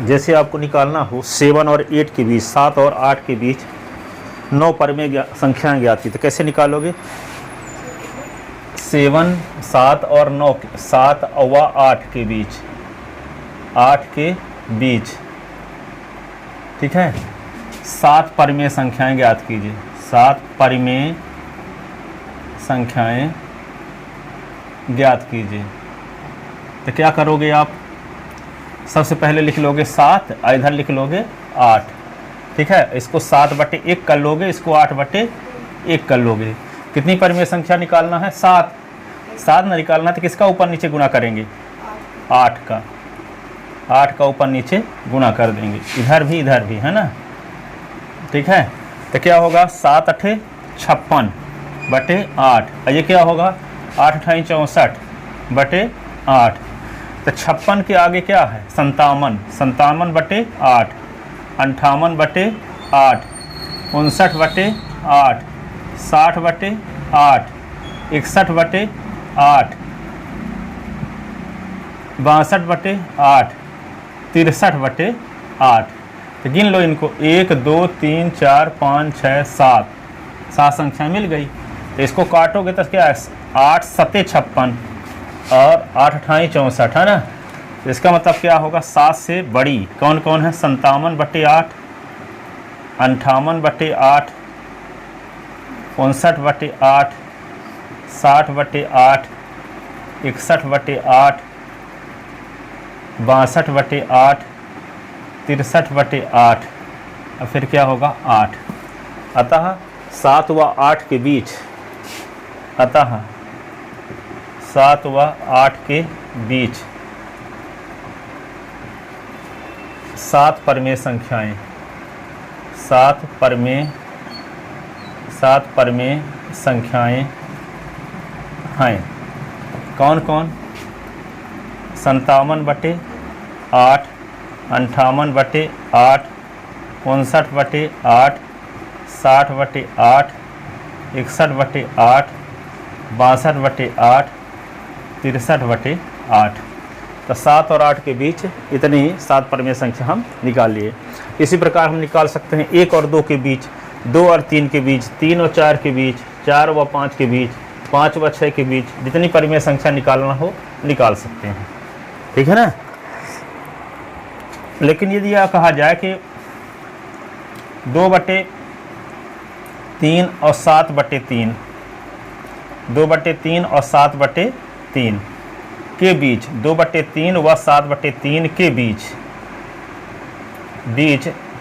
जैसे आपको निकालना हो 7 और 8 के बीच, 7 और 8 के बीच 9 परिमेय संख्याएं ज्ञात की, तो कैसे निकालोगे? 7, 7 और 9, 7 व 8 के बीच, 8 के बीच, ठीक है। 7 परिमेय संख्याएं ज्ञात कीजिए, 7 परिमेय संख्याएं ज्ञात कीजिए। तो क्या करोगे आप? सबसे पहले लिख लोगे 7, इधर लिख लोगे 8, ठीक है। इसको 7/1 कर लोगे, इसको 8/1 कर लोगे। कितनी परिमेय संख्या निकालना है? 7। 7 ना निकालना है तो किसका ऊपर नीचे गुणा करेंगे? 8 का। 8 का ऊपर नीचे गुणा कर देंगे, इधर भी, है ना, ठीक है। तो क्या होगा? 7 8 56/8। ये क्या होगा? 8 8 64/8। तो 56 के आगे क्या है? 57, 57/8, 58/8, 59/8, 60/8, 61/8, 62/8, 63/8। तो गिन लो इनको, 1 2 3 4 5 6 7, 7 संख्या मिल गई। तो इसको काटोगे तो क्या है? 8 7 56 और 8 8 64, है ना। तो इसका मतलब क्या होगा? 7 से बड़ी कौन कौन है? 57/8, 58/8, 59/8, 60/8, 61/8, 62/8, 63/8, और फिर क्या होगा? 8। अतः 7 व 8 के बीच, अतः 7 व 8 के बीच 7 परिमेय संख्याएं, 7 परिमेय संख्याएं हैं। कौन कौन? 57/8, 58/8, 59/8, 60/8, 61/8, 62/8, 63/8। तो 7 और 8 के बीच इतनी ही 7 परिमेय संख्या हम निकाल लिए। इसी प्रकार हम निकाल सकते हैं 1 और 2 के बीच, 2 और 3 के बीच, 3 और 4 के बीच, 4 व 5 के बीच, 5 व 6 के बीच, जितनी परिमेय संख्या निकालना हो निकाल सकते हैं, ठीक है ना। लेकिन यदि यह कहा जाए कि 2/3 और 7/3, 2/3 और 7/3 के बीच, 2/3 व 7/3 के बीच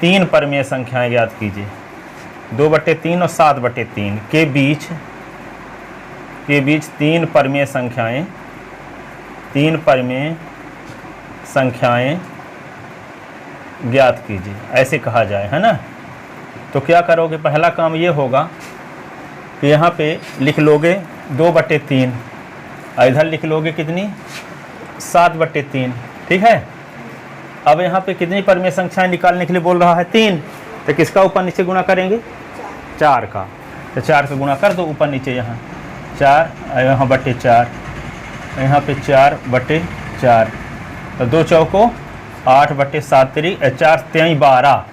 3 परिमेय संख्याएं ज्ञात कीजिए। 2/3 और 7/3 के बीच 3 परिमेय संख्याएं, 3 परिमेय संख्याएं ज्ञात कीजिए, ऐसे कहा जाए, है ना। तो क्या करोगे? पहला काम ये होगा कि यहाँ पे लिख लोगे 2/3, इधर लिख लोगे कितनी? 7/3, ठीक है। अब यहाँ पे कितनी परिमेय संख्याएं निकालने के लिए बोल रहा है? 3। तो किसका ऊपर नीचे गुणा करेंगे? 4 का। तो 4 से गुणा कर दो ऊपर नीचे, यहाँ 4, यहाँ /4, यहाँ पे 4/4। तो 2 चौको 8/7, 4 3 12,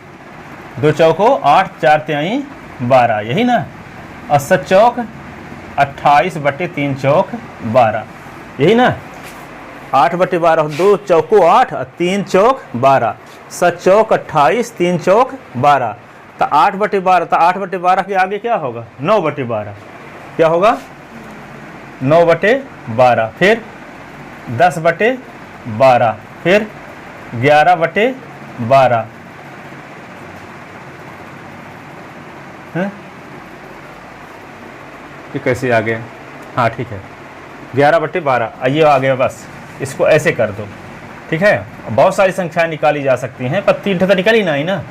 2 चौको 8, 4 3 12, यही ना। और 7 चौक 28/3 चौक 12, यही ना। 8/12, 2 चौको 8 और 3 चौक 12, 7 चौक 28, 3 चौक 12। तो 8/12, तो 8/12 के आगे क्या होगा? 9/12। क्या होगा? 9/12। फिर 10/12, फिर 11/12, ये कैसे आ गया? हाँ ठीक है, 11/12 ये आ गया। बस इसको ऐसे कर दो, ठीक है। बहुत सारी संख्याएं निकाली जा सकती हैं, पर 3 तो निकल ही नहीं ना।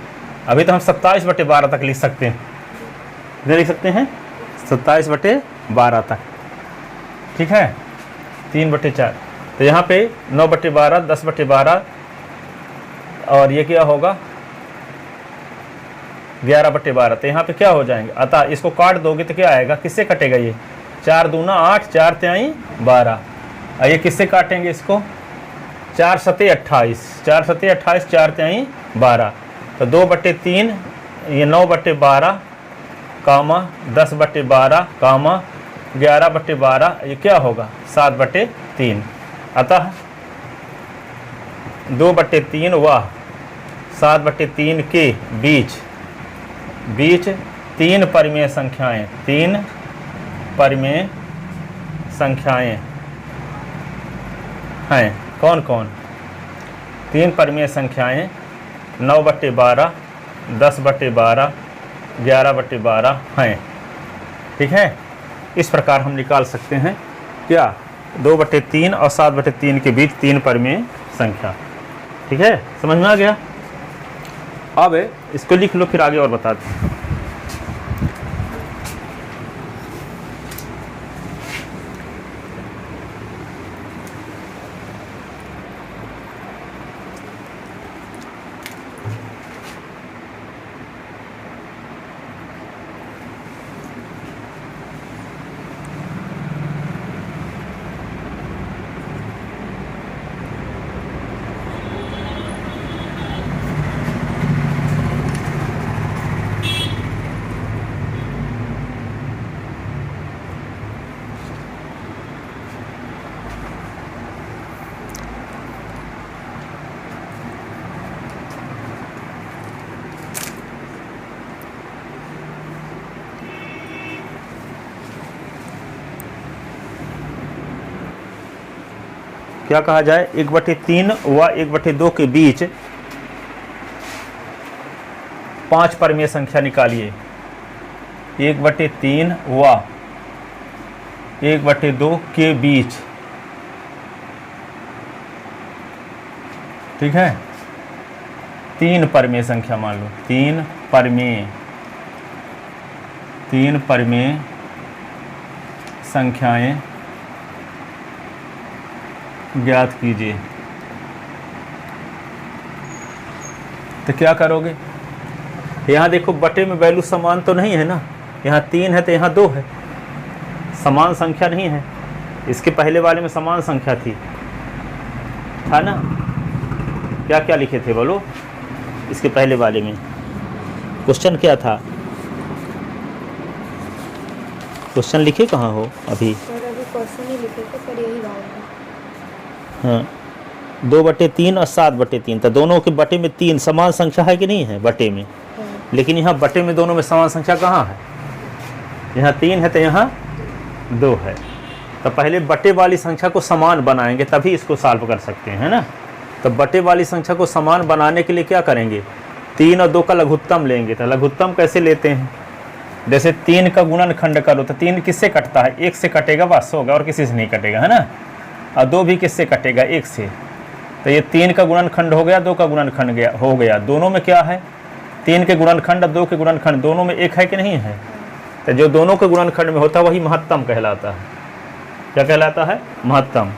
अभी तो हम 27/12 तक लिख सकते हैं, कितने लिख सकते हैं? 27/12 तक, ठीक है। 3/4, तो यहाँ पे 9/12, 10/12, और ये क्या होगा? 11/12। तो यहाँ पे क्या हो जाएंगे? अतः इसको काट दोगे तो क्या आएगा? किससे कटेगा ये? 4 दूना 8, 4 3 12। ये किससे काटेंगे इसको? 4 सते 28, 4 सते 28, 4 तिहाई 12, तो 2/3 ये 9/12 कामा 10/12 कामा 11/12, ये क्या होगा 7/3। अतः 2/3 व 7/3 के बीच 3 परिमेय संख्याएं, 3 परिमेय संख्याएं हैं। कौन कौन? 3 परिमेय संख्याएं 9/12, 10/12, 11/12 हैं। ठीक है, इस प्रकार हम निकाल सकते हैं क्या 2/3 और 7/3 के बीच 3 परिमेय संख्या। ठीक है, समझ में आ गया? अब इसको लिख लो, फिर आगे और बता दें। क्या कहा जाए? 1/3 व 1/2 के बीच 5 परिमेय संख्या निकालिए। 1/3 व 1/2 के बीच, ठीक है, 3 परिमेय संख्या मान लो, 3 परिमेय संख्याएं ज्ञात कीजिए। तो क्या करोगे? यहाँ देखो बटे में वैल्यू समान तो नहीं है ना, यहाँ 3 है तो यहाँ 2 है, समान संख्या नहीं है। इसके पहले वाले में समान संख्या थी, था ना? क्या क्या लिखे थे बोलो? इसके पहले वाले में क्वेश्चन क्या था? क्वेश्चन लिखे कहाँ हो अभी? क्वेश्चन ही लिखे थे, पर यही बात है। हाँ, 2/3 और 7/3, तो दोनों के बटे में 3 समान संख्या है कि नहीं है बटे में? लेकिन यहाँ बटे में दोनों में समान संख्या कहाँ है? यहाँ 3 है तो यहाँ 2 है। तो पहले बटे वाली संख्या को समान बनाएंगे तभी इसको सॉल्व कर सकते हैं, है ना? तो बटे वाली संख्या को समान बनाने के लिए क्या करेंगे? 3 और 2 का लघुत्तम लेंगे। तो लघुत्तम कैसे लेते हैं? जैसे 3 का गुणनखंड करो तो 3 किससे कटता है? 1 से कटेगा, बस होगा, और किसी से नहीं कटेगा, है ना? और 2 भी किससे कटेगा? 1 से। तो ये 3 का गुणनखंड हो गया, 2 का गुणनखंड हो गया। दोनों में क्या है? 3 के गुणनखंड और 2 के गुणनखंड दोनों में 1 है कि नहीं है? तो जो दोनों के गुणनखंड में होता है वही महत्तम कहलाता है। क्या कहलाता है? महत्तम।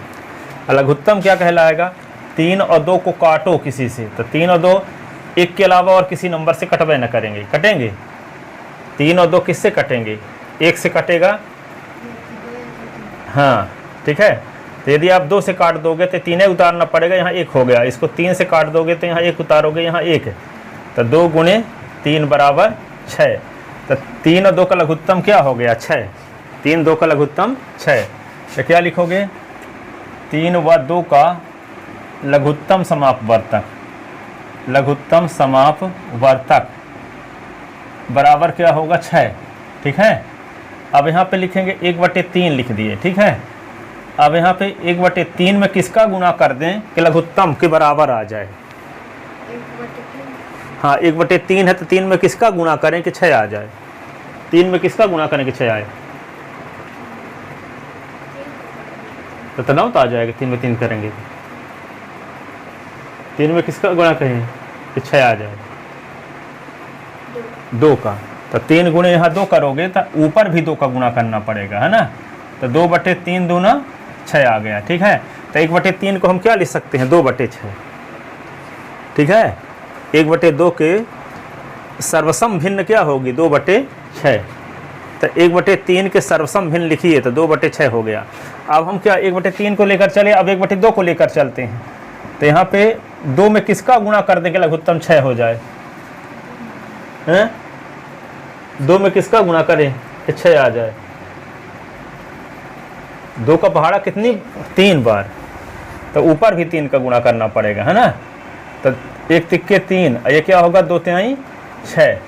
लघुत्तम क्या कहलाएगा? 3 और 2 को काटो किसी से, तो 3 और 2 1 के अलावा और किसी नंबर से कटवे न करेंगे, कटेंगे? 3 और 2 किससे कटेंगे? 1 से कटेगा, हाँ, ठीक है। तो यदि आप 2 से काट दोगे तो 3 उतारना पड़ेगा, यहाँ 1 हो गया। इसको 3 से काट दोगे तो यहाँ 1 उतारोगे, यहाँ 1 है। तो 2 गुणे 3 बराबर 6। तो 3 और 2 का लघुत्तम क्या हो गया? 6। 3 2 का लघुत्तम 6। तो क्या लिखोगे? 3 व 2 का लघुत्तम समापवर्तक, लघुत्तम समापवर्तक बराबर क्या होगा? 6। ठीक है। अब यहाँ पे लिखेंगे 1/3 लिख दिए, ठीक है। अब यहाँ पे 1/3 में किसका गुणा कर दें कि लघुत्तम के बराबर आ जाए? हाँ, 1/3 है तो 3 में किसका गुणा करें कि 6 आ जाए? 3 में किसका गुणा करें कि 6 आए? तो तनाव तो आ जाएगा। 3 में 3 करेंगे, 3 में किसका गुणा करें कि 6 आ जाए? 2 का। तो 3 गुणे यहाँ 2 करोगे तो ऊपर भी 2 का गुणा करना पड़ेगा, है ना? तो 2/3 दूना 6 आ गया, ठीक है। तो 1/3 को हम क्या लिख सकते हैं? 2/6, ठीक है। 1/2 के सर्वसम भिन्न क्या होगी? 2/6। तो 1/3 के सर्वसम भिन्न लिखिए तो 2/6 हो गया। अब हम क्या 1/3 को लेकर चले, अब 1/2 को लेकर चलते हैं। तो यहाँ पे 2 में किसका गुणा कर देंगे लघुत्तम 6 हो जाए हैं? 2 में किसका गुणा करें कि 6 आ जाए। 2 का पहाड़ा कितनी 3 बार, तो ऊपर भी 3 का गुणा करना पड़ेगा, है ना। तो 1 तिक्के 3, ये क्या होगा 2 तिहाई 6,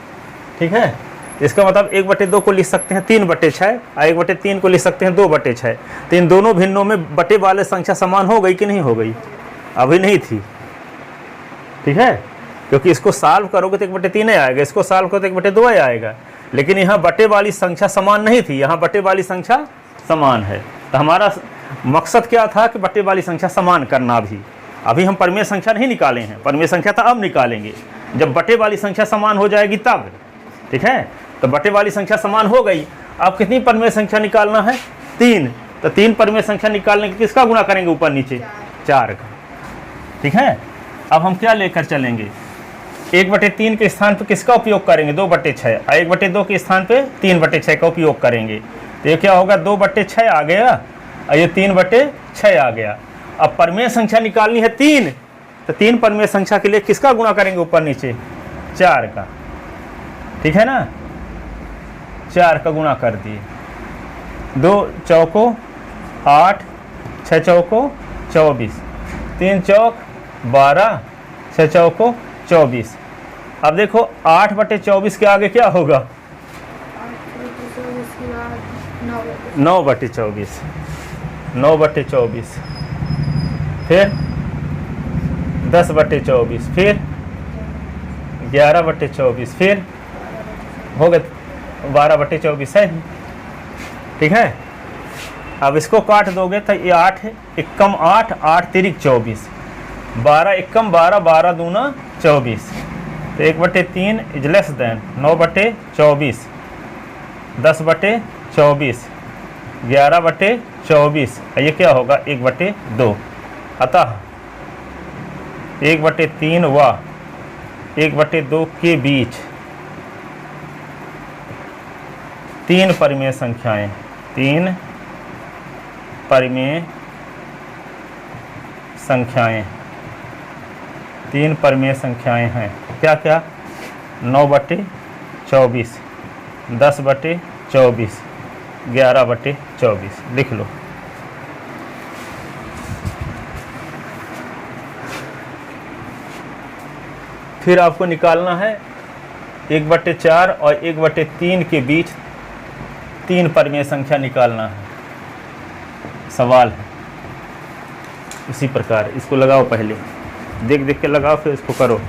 ठीक है। इसका मतलब 1/2 को लिख सकते हैं 3/6 और 1/3 को लिख सकते हैं 2/6। तो इन दोनों भिन्नों में बटे वाले संख्या समान हो गई कि नहीं हो गई? अभी नहीं थी, ठीक है, क्योंकि इसको सॉल्व करोगे तो 1/3 आएगा, इसको सॉल्व करो तो 1/2 आएगा। लेकिन यहाँ बटे वाली संख्या समान नहीं थी, यहाँ बटे वाली संख्या समान है। तो हमारा मकसद क्या था कि बटे वाली संख्या समान करना। अभी हम परिमेय संख्या नहीं निकाले हैं, परिमेय संख्या तो अब निकालेंगे जब बटे वाली संख्या समान हो जाएगी तब, ठीक है। तो बटे वाली संख्या समान हो गई, अब कितनी परिमेय संख्या निकालना है? 3। तो 3 परिमेय संख्या निकालने के किसका गुणा करेंगे ऊपर नीचे? 4 का, ठीक है। अब हम क्या लेकर चलेंगे? 1/3 के स्थान पर किसका उपयोग करेंगे? 2/6, और 1/2 के स्थान पे 3/6 का उपयोग करेंगे। तो ये क्या होगा 2/6 आ गया और ये 3/6 आ गया। अब परिमेय संख्या निकालनी है 3, तो 3 परिमेय संख्या के लिए किसका गुणा करेंगे ऊपर नीचे? 4 का, ठीक है ना। 4 का गुणा कर दिए, 2 चौको 8, 6 चौको 24, 3 चौक 12, 6 चौको 24। अब देखो 8/24 के आगे क्या होगा? 9/24, 9/24, फिर 10/24, फिर 11/24, फिर हो गए 12/24 है, ठीक है। अब इसको काट दोगे तो ये 8 एकम 8, 8 तिरिक 24, 12 एकम 12, 12 दूना 24। तो 1/3 इज लेस देन 9/24, 10/24, 11/24, ये क्या होगा 1/2। अतः 1/3 व 1/2 के बीच 3 परिमेय संख्याएं, 3 परिमेय संख्याएं, 3 परिमेय संख्याएं हैं। क्या क्या? 9/24, 10/24, 11/24। लिख लो। फिर आपको निकालना है 1/4 और 1/3 के बीच 3 परिमेय संख्या निकालना है, सवाल है। इसी प्रकार इसको लगाओ, पहले देख देख के लगाओ, फिर इसको करो।